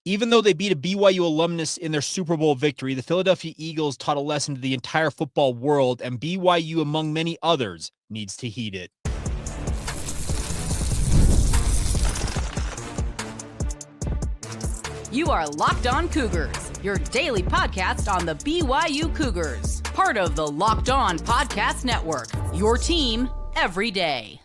Even though they beat a BYU alumnus in their Super Bowl victory, the Philadelphia Eagles taught a lesson to the entire football world, and BYU, among many others, needs to heed it. You are Locked On Cougars, your daily podcast on the BYU Cougars, part of the Locked On Podcast Network, your team every day.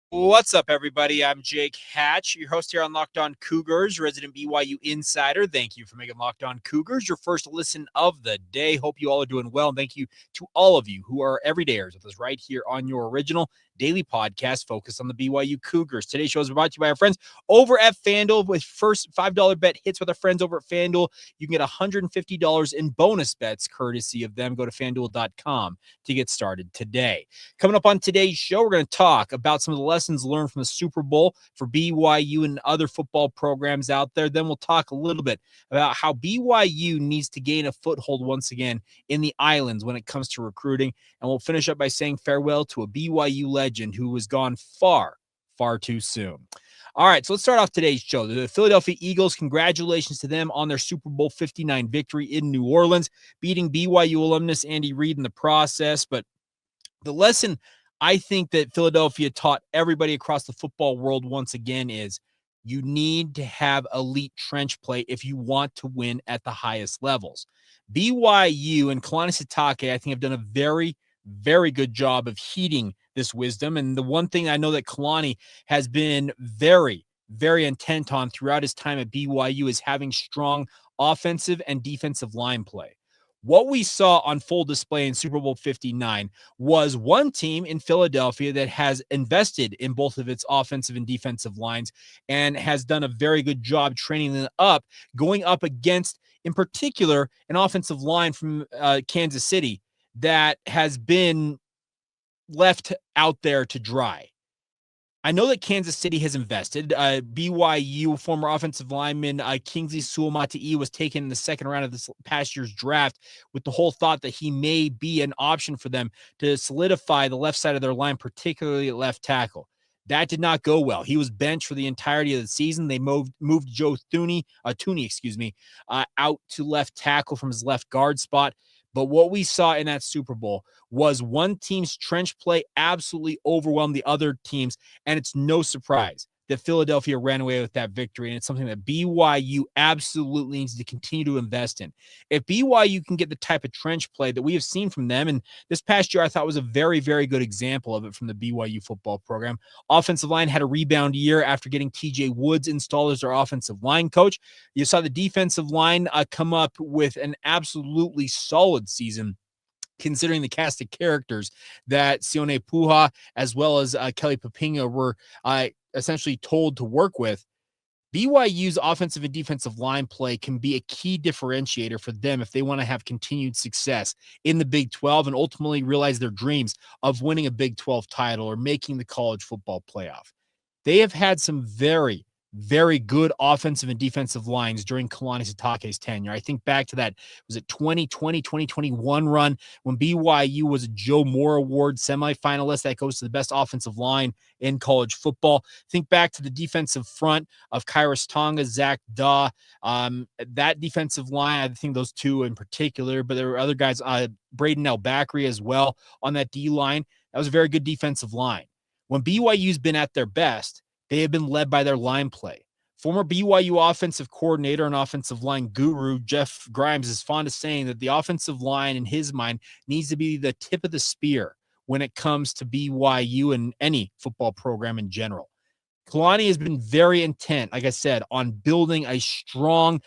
What's up, everybody? I'm Jake Hatch, your host here on Locked On Cougars, resident BYU insider. Thank you for making Locked On Cougars your first listen of the day. Hope you all are doing well, and thank you to all of you who are everydayers with us right here on your original daily podcast focused on the BYU Cougars. Today's show is brought to you by our friends over at FanDuel. With first $5 bet hits with our friends over at FanDuel, you can get $150 in bonus bets courtesy of them. Go to FanDuel.com to get started today. Coming up on today's show, we're going to talk about some of the lessons learned from the Super Bowl for BYU and other football programs out there. Then we'll talk a little bit about how BYU needs to gain a foothold once again in the islands when it comes to recruiting. And we'll finish up by saying farewell to a BYU legend who was gone far, far too soon. All right, so let's start off today's show. The Philadelphia Eagles, congratulations to them on their Super Bowl 59 victory in New Orleans, beating BYU alumnus Andy Reid in the process. But the lesson I think that Philadelphia taught everybody across the football world once again is you need to have elite trench play if you want to win at the highest levels. BYU and Kalani Sitake, I think, have done a very, very good job of heeding this wisdom. And the one thing I know that Kalani has been very, very intent on throughout his time at BYU is having strong offensive and defensive line play. What we saw on full display in Super Bowl 59 was one team in Philadelphia that has invested in both of its offensive and defensive lines and has done a very good job training them up, going up against, in particular, an offensive line from Kansas City that has been left out there to dry. I know that Kansas City has invested. BYU former offensive lineman Kingsley Suamata'i was taken in the second round of this past year's draft with the whole thought that he may be an option for them to solidify the left side of their line, particularly at left tackle. That did not go well. He was benched for the entirety of the season. They moved Joe Thuney, out to left tackle from his left guard spot. But what we saw in that Super Bowl was one team's trench play absolutely overwhelmed the other teams, and it's no surprise that Philadelphia ran away with that victory, and it's something that BYU absolutely needs to continue to invest in. If BYU can get the type of trench play that we have seen from them, and this past year I thought was a very, very good example of it from the BYU football program. Offensive line had a rebound year after getting TJ Woods installed as their offensive line coach. You saw the defensive line come up with an absolutely solid season, considering the cast of characters that Sione Puha as well as Kelly Papinga were essentially told to work with. BYU's offensive and defensive line play can be a key differentiator for them if they want to have continued success in the Big 12 and ultimately realize their dreams of winning a Big 12 title or making the college football playoff. They have had some very, very good offensive and defensive lines during Kalani Sitake's tenure. I think back to that, was it 2020, 2021 run when BYU was a Joe Moore Award semifinalist that goes to the best offensive line in college football. Think back to the defensive front of Kairos Tonga, Zach Daw. That defensive line, I think those two in particular, but there were other guys, Braden Elbakri as well on that D line. That was a very good defensive line. When BYU's been at their best, they have been led by their line play. Former BYU offensive coordinator and offensive line guru Jeff Grimes is fond of saying that the offensive line, in his mind, needs to be the tip of the spear when it comes to BYU and any football program in general. Kalani has been very intent, like I said, on building a strong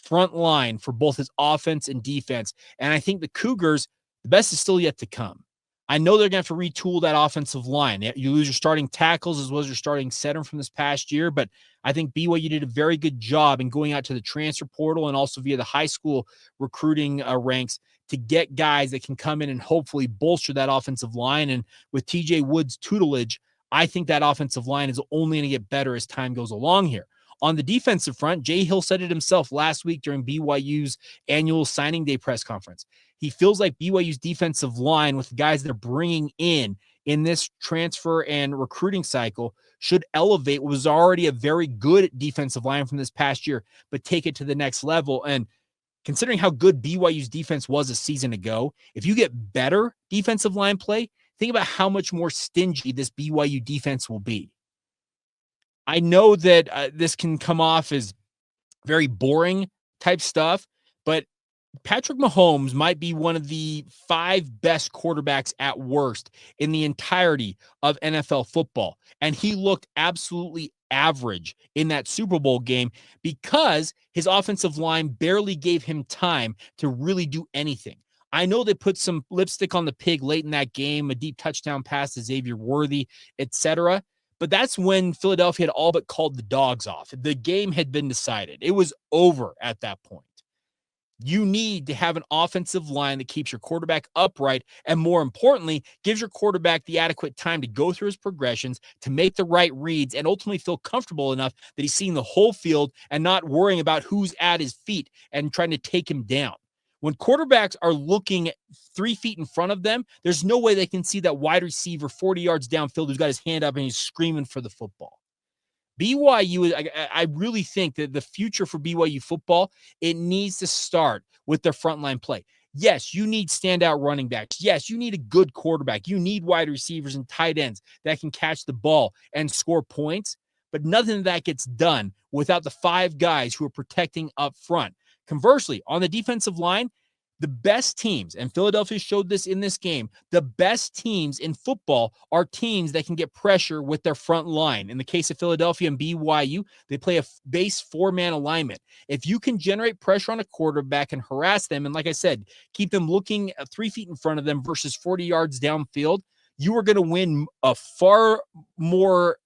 front line for both his offense and defense. And I think the Cougars, the best is still yet to come. I know they're going to have to retool that offensive line. You lose your starting tackles as well as your starting center from this past year, but I think BYU did a very good job in going out to the transfer portal and also via the high school recruiting ranks to get guys that can come in and hopefully bolster that offensive line. And with TJ Woods' tutelage, I think that offensive line is only going to get better as time goes along here. On the defensive front, Jay Hill said it himself last week during BYU's annual signing day press conference. He feels like BYU's defensive line with the guys they're bringing in in this transfer and recruiting cycle should elevate what was already a very good defensive line from this past year, but take it to the next level. And considering how good BYU's defense was a season ago, if you get better defensive line play, think about how much more stingy this BYU defense will be. I know that this can come off as very boring type stuff, but Patrick Mahomes might be one of the 5 best quarterbacks at worst in the entirety of NFL football. And he looked absolutely average in that Super Bowl game because his offensive line barely gave him time to really do anything. I know they put some lipstick on the pig late in that game, a deep touchdown pass to Xavier Worthy, etc. But that's when Philadelphia had all but called the dogs off. The game had been decided. It was over at that point. You need to have an offensive line that keeps your quarterback upright and, more importantly, gives your quarterback the adequate time to go through his progressions, to make the right reads, and ultimately feel comfortable enough that he's seeing the whole field and not worrying about who's at his feet and trying to take him down. When quarterbacks are looking 3 feet in front of them, there's no way they can see that wide receiver 40 yards downfield who's got his hand up and he's screaming for the football. BYU, I really think that the future for BYU football, it needs to start with their frontline play. Yes, you need standout running backs. Yes, you need a good quarterback. You need wide receivers and tight ends that can catch the ball and score points, but nothing of that gets done without the 5 guys who are protecting up front. Conversely, on the defensive line, the best teams, and Philadelphia showed this in this game, the best teams in football are teams that can get pressure with their front line. In the case of Philadelphia and BYU, they play a base 4-man alignment. If you can generate pressure on a quarterback and harass them, and like I said, keep them looking 3 feet in front of them versus 40 yards downfield, you are going to win a far more,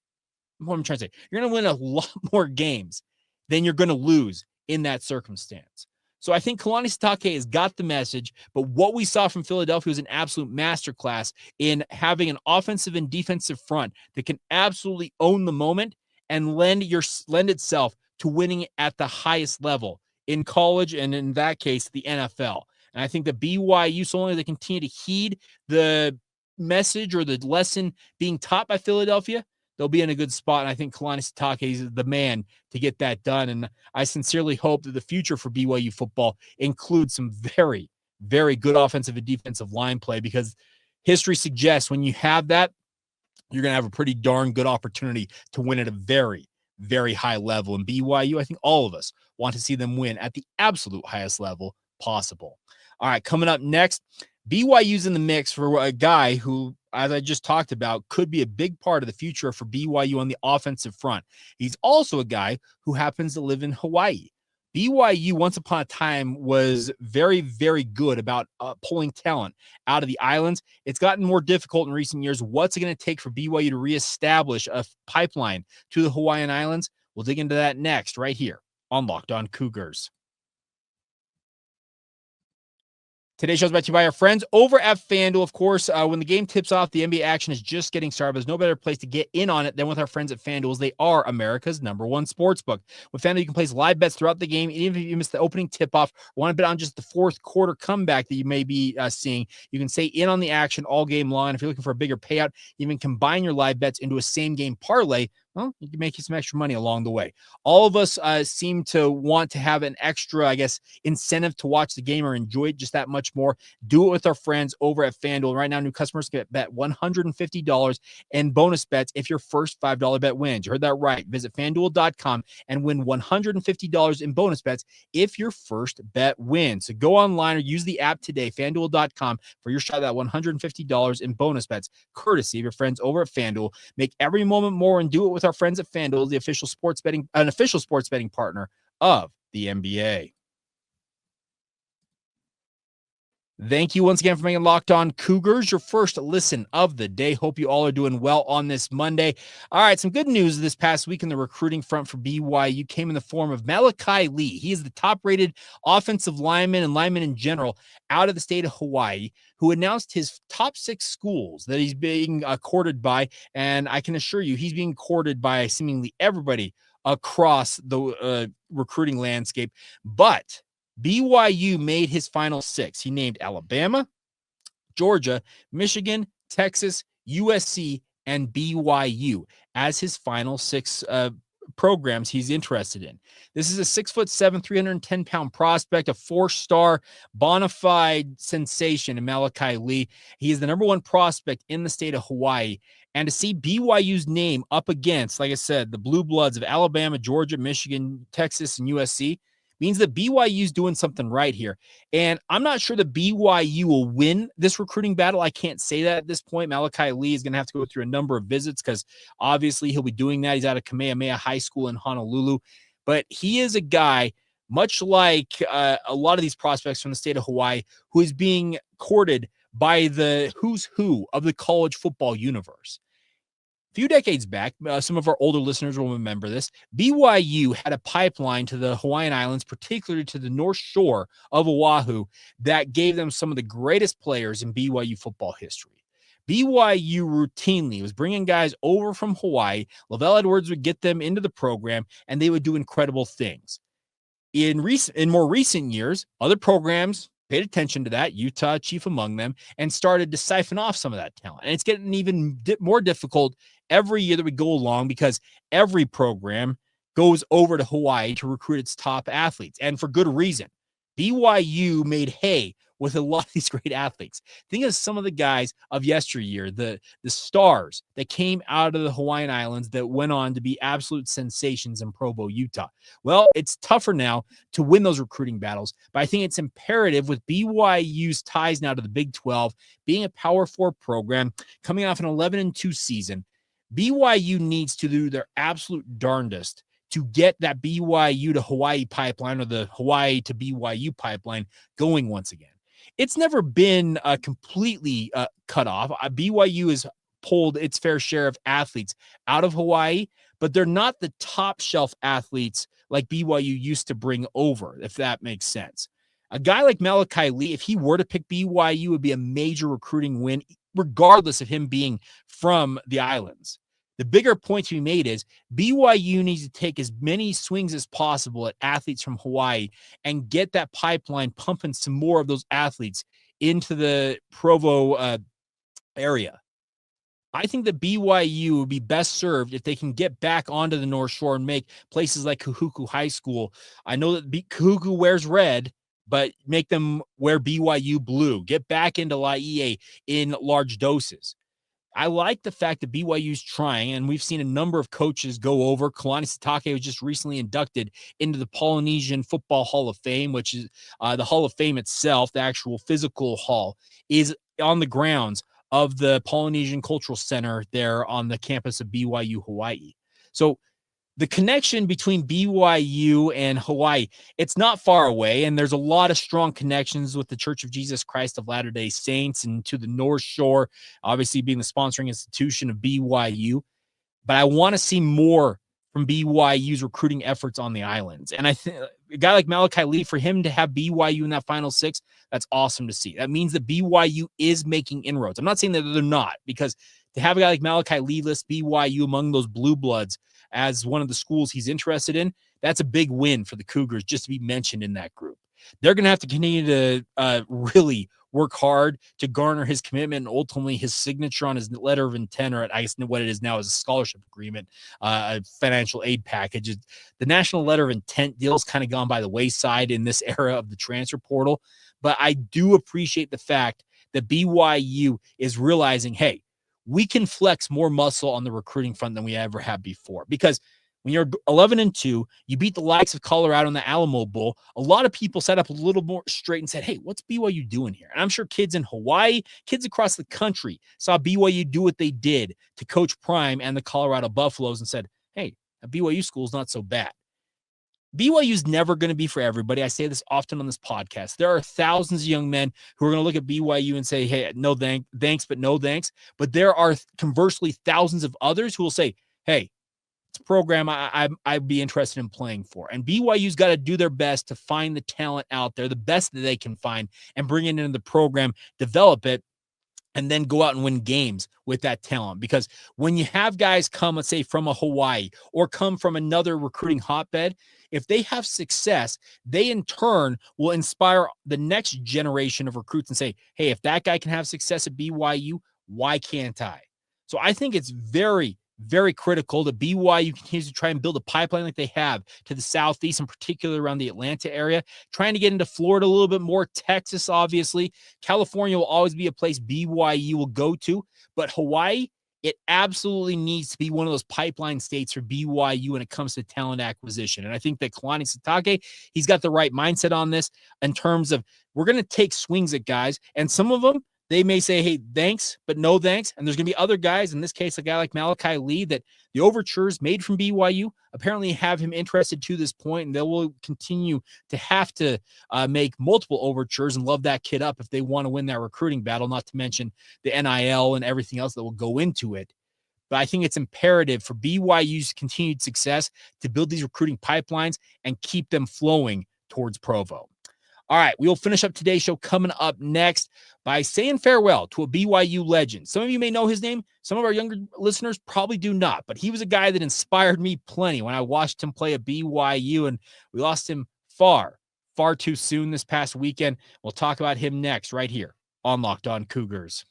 what I'm trying to say, you're going to win a lot more games than you're going to lose in that circumstance. So I think Kalani Sitake has got the message, but what we saw from Philadelphia was an absolute masterclass in having an offensive and defensive front that can absolutely own the moment and lend itself to winning at the highest level in college and, in that case, the NFL. And I think that BYU, so long as they continue to heed the message or the lesson being taught by Philadelphia, they'll be in a good spot. And I think Kalani Sitake is the man to get that done. And I sincerely hope that the future for BYU football includes some very, very good offensive and defensive line play, because history suggests when you have that, you're going to have a pretty darn good opportunity to win at a very, very high level. And BYU, I think all of us want to see them win at the absolute highest level possible. All right, coming up next, BYU's in the mix for a guy who, as I just talked about, could be a big part of the future for BYU on the offensive front. He's also a guy who happens to live in Hawaii. BYU, once upon a time, was very, very good about pulling talent out of the islands. It's gotten more difficult in recent years. What's it going to take for BYU to reestablish a pipeline to the Hawaiian Islands? We'll dig into that next, right here on Locked On Cougars. Today's show is brought to you by our friends over at FanDuel. Of course, when the game tips off, the NBA action is just getting started. There's no better place to get in on it than with our friends at FanDuel. They are America's #1 sportsbook. With FanDuel, you can place live bets throughout the game. Even if you miss the opening tip-off or want to bet on just the fourth quarter comeback that you may be seeing, you can stay in on the action all game long. If you're looking for a bigger payout, even combine your live bets into a same-game parlay. Well, you can make you some extra money along the way. All of us seem to want to have an extra, incentive to watch the game or enjoy it just that much more. Do it with our friends over at FanDuel. Right now, new customers can bet $150 in bonus bets if your first $5 bet wins. You heard that right. Visit FanDuel.com and win $150 in bonus bets if your first bet wins. So go online or use the app today, FanDuel.com, for your shot at that $150 in bonus bets, courtesy of your friends over at FanDuel. Make every moment more and do it with our friends at FanDuel, the official sports betting partner of the NBA. Thank you once again for making Locked On Cougars your first listen of the day. Hope you all are doing well on this Monday. All right, some good news this past week in the recruiting front for BYU came in the form of Malachi Lee. He is the top-rated offensive lineman and lineman in general out of the state of Hawaii, who announced his top 6 schools that he's being courted by, and I can assure you he's being courted by seemingly everybody across the recruiting landscape. But BYU made his final 6. He named Alabama, Georgia, Michigan, Texas, USC, and BYU as his final 6 programs he's interested in. This is a 6'7", 310-pound prospect, a 4-star bona fide sensation in Malachi Lee. He is the number 1 prospect in the state of Hawaii. And to see BYU's name up against, like I said, the blue bloods of Alabama, Georgia, Michigan, Texas, and USC means that BYU's doing something right here. And I'm not sure that BYU will win this recruiting battle. I can't say that at this point. Malachi Lee is going to have to go through a number of visits because obviously he'll be doing that. He's out of Kamehameha High School in Honolulu. But he is a guy, much like a lot of these prospects from the state of Hawaii, who is being courted by the who's who of the college football universe. Few decades back, some of our older listeners will remember this. BYU had a pipeline to the Hawaiian Islands, particularly to the North Shore of Oahu, that gave them some of the greatest players in BYU football history. BYU routinely was bringing guys over from Hawaii. Lavelle Edwards would get them into the program, and they would do incredible things. In more recent years, other programs paid attention to that, Utah chief among them, and started to siphon off some of that talent. And it's getting even more difficult every year that we go along because every program goes over to Hawaii to recruit its top athletes, and for good reason. BYU made hay with a lot of these great athletes. Think of some of the guys of yesteryear, the stars that came out of the Hawaiian Islands that went on to be absolute sensations in Provo, Utah. Well, it's tougher now to win those recruiting battles, but I think it's imperative with BYU's ties now to the Big 12, being a Power 4 program, coming off an 11-2 season. BYU needs to do their absolute darndest to get that BYU to Hawaii pipeline or the Hawaii to BYU pipeline going once again. It's never been completely cut off. BYU has pulled its fair share of athletes out of Hawaii, but they're not the top shelf athletes like BYU used to bring over, if that makes sense. A guy like Malachi Lee, if he were to pick BYU, would be a major recruiting win, regardless of him being from the islands. The bigger point to be made is BYU needs to take as many swings as possible at athletes from Hawaii and get that pipeline pumping some more of those athletes into the Provo area. I think that BYU would be best served if they can get back onto the North Shore and make places like Kahuku High School. I know that Kahuku wears red, but make them wear BYU blue. Get back into Laie in large doses. I like the fact that BYU's trying, and we've seen a number of coaches go over. Kalani Sitake was just recently inducted into the Polynesian Football Hall of Fame, which is the Hall of Fame itself, the actual physical hall, is on the grounds of the Polynesian Cultural Center there on the campus of BYU Hawaii. So the connection between BYU and Hawaii, it's not far away, and there's a lot of strong connections with the Church of Jesus Christ of Latter-day Saints and to the North Shore, obviously being the sponsoring institution of BYU. But I want to see more from BYU's recruiting efforts on the islands. And I think a guy like Malachi Lee, for him to have BYU in that final 6, that's awesome to see. That means that BYU is making inroads. I'm not saying that they're not, because to have a guy like Malachi Lee list BYU among those blue bloods as one of the schools he's interested in, that's a big win for the Cougars just to be mentioned in that group. They're going to have to continue to really work hard to garner his commitment and ultimately his signature on his letter of intent, or I guess what it is now is a scholarship agreement, a financial aid package. The national letter of intent deal has kind of gone by the wayside in this era of the transfer portal, but I do appreciate the fact that BYU is realizing, hey, we can flex more muscle on the recruiting front than we ever have before. Because when you're 11-2, you beat the likes of Colorado in the Alamo Bowl. A lot of people sat up a little more straight and said, hey, what's BYU doing here? And I'm sure kids in Hawaii, kids across the country saw BYU do what they did to Coach Prime and the Colorado Buffaloes and said, hey, a BYU school is not so bad. BYU is never going to be for everybody. I say this often on this podcast. There are thousands of young men who are going to look at BYU and say, hey, no thanks, but no thanks. But there are conversely thousands of others who will say, hey, it's a program I'd be interested in playing for. And BYU's got to do their best to find the talent out there, the best that they can find, and bring it into the program, develop it, and then go out and win games with that talent. Because when you have guys come, let's say, from a Hawaii or come from another recruiting hotbed, if they have success, they in turn will inspire the next generation of recruits and say, hey, if that guy can have success at BYU, why can't I? So I think it's very, very critical that BYU continues to try and build a pipeline like they have to the southeast, in particular around the Atlanta area, trying to get into Florida a little bit more, Texas, obviously. California will always be a place BYU will go to, but Hawaii, it absolutely needs to be one of those pipeline states for BYU when it comes to talent acquisition. And I think that Kalani Sitake, he's got the right mindset on this in terms of we're going to take swings at guys, and some of them, they may say, hey, thanks, but no thanks. And there's going to be other guys, in this case, a guy like Malachi Lee, that the overtures made from BYU apparently have him interested to this point, and they will continue to have to make multiple overtures and love that kid up if they want to win that recruiting battle, not to mention the NIL and everything else that will go into it. But I think it's imperative for BYU's continued success to build these recruiting pipelines and keep them flowing towards Provo. All right, we will finish up today's show coming up next by saying farewell to a BYU legend. Some of you may know his name. Some of our younger listeners probably do not, but he was a guy that inspired me plenty when I watched him play at BYU, and we lost him far, far too soon this past weekend. We'll talk about him next right here on Locked On Cougars.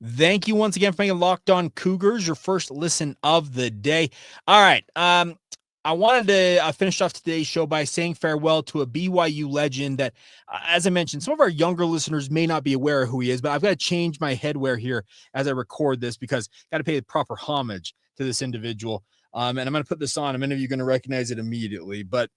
Thank you once again for making Locked On Cougars your first listen of the day. All right. I wanted to finish off today's show by saying farewell to a BYU legend that, as I mentioned, some of our younger listeners may not be aware of who he is, but I've got to change my headwear here as I record this because I've got to pay the proper homage to this individual. And I'm going to put this on. Many of you are going to recognize it immediately, but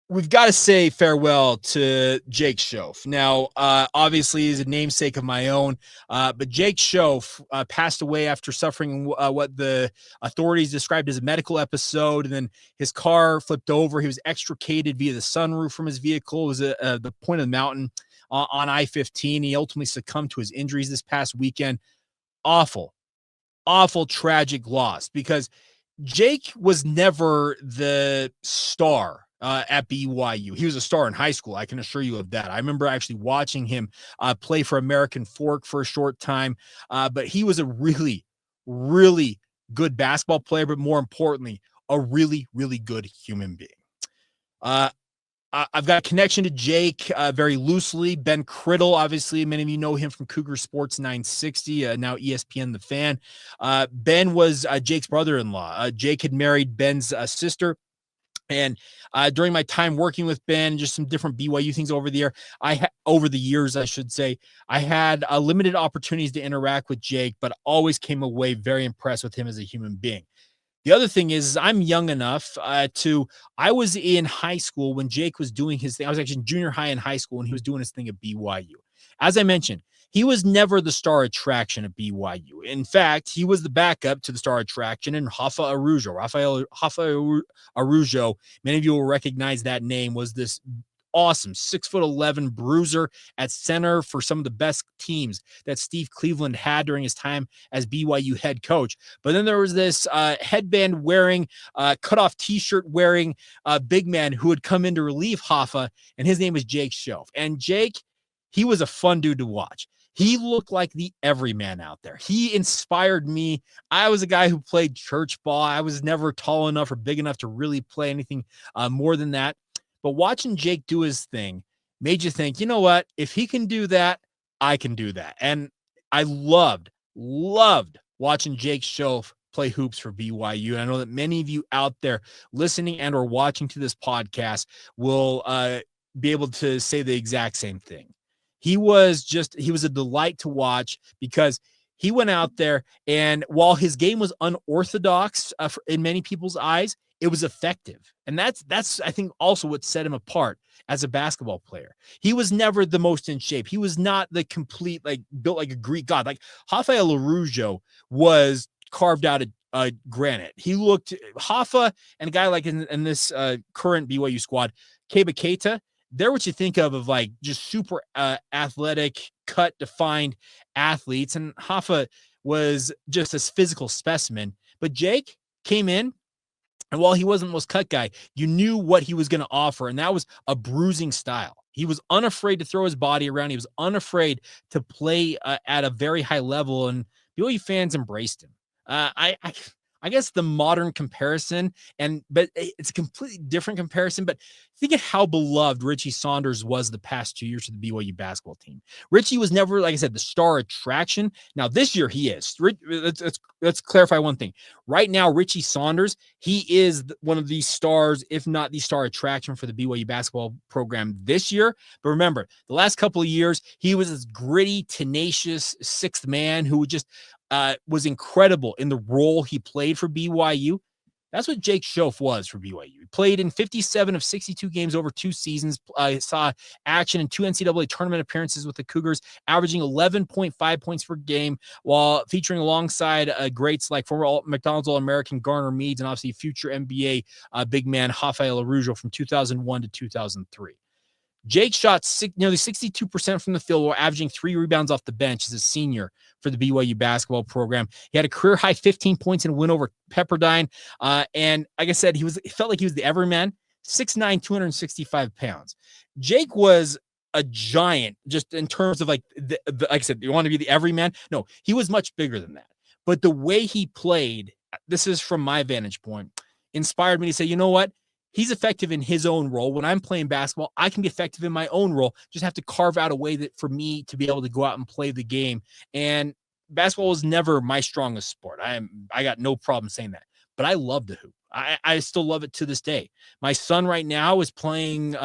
we've got to say farewell to Jake Shoff. Now, obviously, he's a namesake of my own, but Jake Shoff passed away after suffering what the authorities described as a medical episode, and then his car flipped over. He was extricated via the sunroof from his vehicle. It was the point of the mountain on I-15. He ultimately succumbed to his injuries this past weekend. Awful, tragic loss, because Jake was never the star at BYU. He was a star in high school, I can assure you of that. I remember actually watching him play for American Fork for a short time, but he was a really, really good basketball player, but more importantly, a really, really good human being. I've got a connection to Jake very loosely. Ben Criddle, obviously, many of you know him from Cougar Sports 960, now ESPN The Fan. Ben was Jake's brother-in-law. Jake had married Ben's sister. And during my time working with Ben, just some different BYU things over the year, over the years, I should say, I had limited opportunities to interact with Jake, but always came away very impressed with him as a human being. The other thing is I'm young enough I was in high school when Jake was doing his thing. I was actually in junior high and high school when he was doing his thing at BYU. As I mentioned, he was never the star attraction at BYU. In fact, he was the backup to the star attraction in Rafael Arujo. Many of you will recognize that name. Was this awesome 6'11" bruiser at center for some of the best teams that Steve Cleveland had during his time as BYU head coach. But then there was this headband wearing, cutoff t-shirt wearing big man who would come in to relieve Hoffa, and his name was Jake Shoff. And Jake, he was a fun dude to watch. He looked like the everyman out there. He inspired me. I was a guy who played church ball. I was never tall enough or big enough to really play anything more than that. But watching Jake do his thing made you think, you know what? If he can do that, I can do that. And I loved watching Jake Shoff play hoops for BYU. And I know that many of you out there listening and or watching to this podcast will be able to say the exact same thing. He was a delight to watch because he went out there, and while his game was unorthodox in many people's eyes, it was effective. And that's I think also what set him apart as a basketball player. He was never the most in shape. He was not the complete, built like a Greek god. Like Rafael Arujo was carved out of granite. He looked Hoffa, and a guy like in this current BYU squad, Keba Keita, they're what you think of like just super athletic, cut, defined athletes. And Hoffa was just this physical specimen. But Jake came in, and while he wasn't the most cut guy, you knew what he was going to offer, and that was a bruising style. He was unafraid to throw his body around. He was unafraid to play at a very high level, and BYU fans embraced him. I guess, the modern comparison, but it's a completely different comparison. But think of how beloved Richie Saunders was the past 2 years for the BYU basketball team. Richie was never, like I said, the star attraction. Now this year he is. Let's clarify one thing. Right now, Richie Saunders, he is one of the stars, if not the star attraction for the BYU basketball program this year. But remember, the last couple of years, he was this gritty, tenacious sixth man who just was incredible in the role he played for BYU. That's what Jake Shoff was for BYU. He played in 57 of 62 games over 2 seasons. Saw action in 2 NCAA tournament appearances with the Cougars, averaging 11.5 points per game, while featuring alongside greats like former McDonald's All-American Garner Meads and obviously future NBA big man Rafael Araujo from 2001 to 2003. Jake shot nearly 62% from the field while averaging 3 rebounds off the bench as a senior for the BYU basketball program. He had a career high 15 points in a win over Pepperdine. And like I said, he felt like he was the everyman, 6'9", 265 pounds. Jake was a giant just in terms of like I said, you want to be the everyman? No, he was much bigger than that. But the way he played, this is from my vantage point, inspired me to say, you know what? He's effective in his own role. When I'm playing basketball, I can be effective in my own role. Just have to carve out a way that for me to be able to go out and play the game. And basketball was never my strongest sport. I got no problem saying that. But I love to hoop. I still love it to this day. My son right now is playing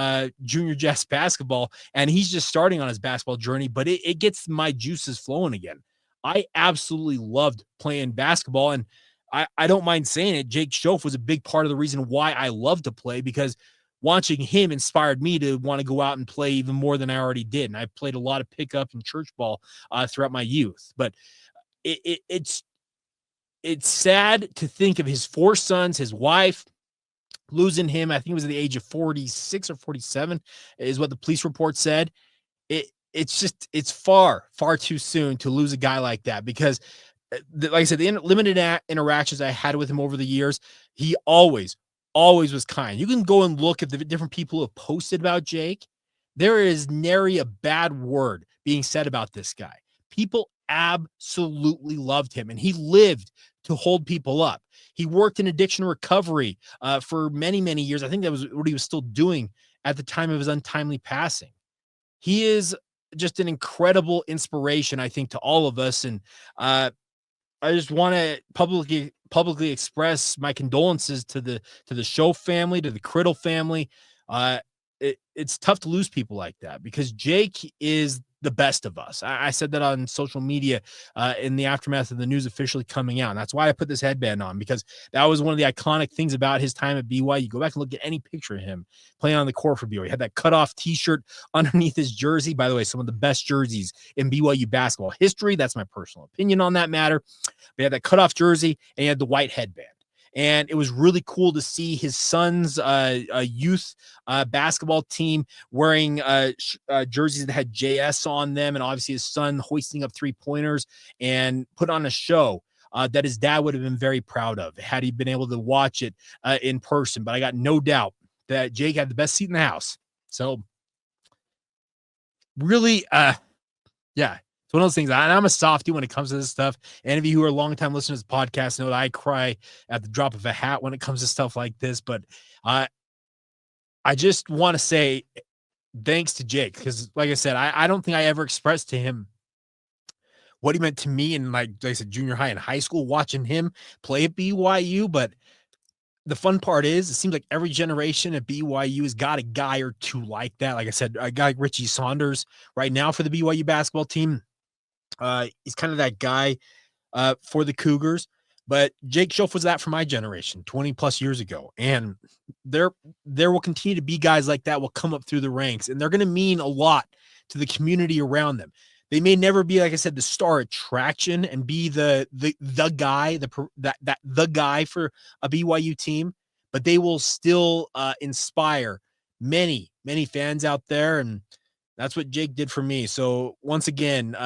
junior JAS basketball, and he's just starting on his basketball journey, but it gets my juices flowing again. I absolutely loved playing basketball, and I don't mind saying it. Jake Shoff was a big part of the reason why I love to play, because watching him inspired me to want to go out and play even more than I already did. And I played a lot of pickup and church ball throughout my youth. But it's sad to think of his 4 sons, his wife, losing him. I think it was at the age of 46 or 47 is what the police report said. It's far too soon to lose a guy like that, because like I said, the limited interactions I had with him over the years, he always was kind. You can go and look at the different people who have posted about Jake. There is nary a bad word being said about this guy. People absolutely loved him, and he lived to hold people up. He worked in addiction recovery for many, many years. I think that was what he was still doing at the time of his untimely passing. He is just an incredible inspiration, I think, to all of us. And I just want to publicly express my condolences to the Shoff family, to the Criddle family. It's tough to lose people like that, because Jake is the best of us. I said that on social media in the aftermath of the news officially coming out. And that's why I put this headband on, because that was one of the iconic things about his time at BYU. Go back and look at any picture of him playing on the court for BYU. He had that cutoff T-shirt underneath his jersey. By the way, some of the best jerseys in BYU basketball history. That's my personal opinion on that matter. But he had that cutoff jersey, and he had the white headband. And it was really cool to see his son's youth basketball team wearing jerseys that had JS on them. And obviously his son hoisting up 3-pointers and put on a show that his dad would have been very proud of had he been able to watch it in person. But I got no doubt that Jake had the best seat in the house. So really, yeah. It's one of those things. I'm a softie when it comes to this stuff. Any of you who are longtime listeners to this podcast know that I cry at the drop of a hat when it comes to stuff like this. But I just want to say thanks to Jake, because like I said, I don't think I ever expressed to him what he meant to me in, like I said, junior high and high school, watching him play at BYU. But the fun part is, it seems like every generation at BYU has got a guy or two like that. Like I said, a guy like Richie Saunders right now for the BYU basketball team. He's kind of that guy for the Cougars, but Jake Shoff was that for my generation 20 plus years ago. And there will continue to be guys like that will come up through the ranks, and they're going to mean a lot to the community around them. They may never be, like I said, the star attraction and be the guy, the guy for a BYU team, but they will still inspire many, many fans out there. And that's what Jake did for me. So once again,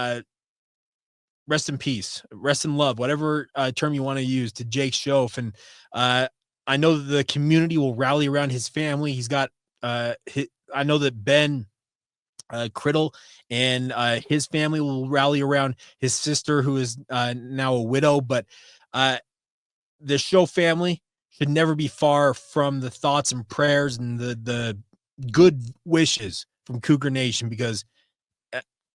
rest in peace, rest in love, whatever term you want to use, to Jake Shoff. And I know that the community will rally around his family. He's got, I know that Ben Criddle and his family will rally around his sister, who is now a widow. But the show family should never be far from the thoughts and prayers and the good wishes from Cougar Nation, because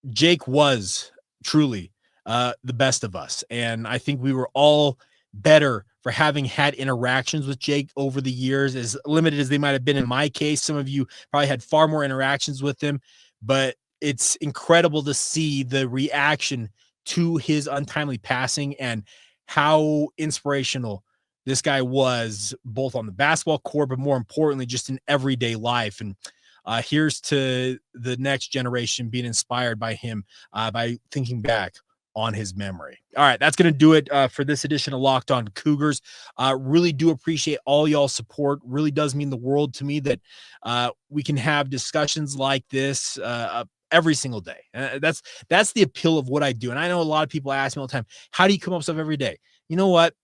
Jake was truly the best of us. And I think we were all better for having had interactions with Jake over the years, as limited as they might have been in my case. Some of you probably had far more interactions with him, but it's incredible to see the reaction to his untimely passing and how inspirational this guy was, both on the basketball court, but more importantly, just in everyday life. And here's to the next generation being inspired by him by thinking back on his memory. All right, that's going to do it for this edition of Locked On Cougars. Really do appreciate all y'all's support. Really does mean the world to me that we can have discussions like this every single day. That's the appeal of what I do. And I know a lot of people ask me all the time, how do you come up with stuff every day? You know what?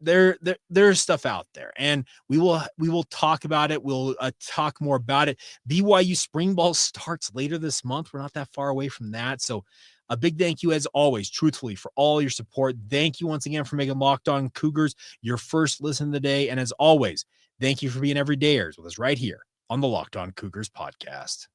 There's stuff out there, and we will talk about it. We'll talk more about it. BYU spring ball starts later this month. We're not that far away from that. So a big thank you, as always, truthfully, for all your support. Thank you once again for making Locked On Cougars your first listen of the day. And as always, thank you for being everydayers with us right here on the Locked On Cougars podcast.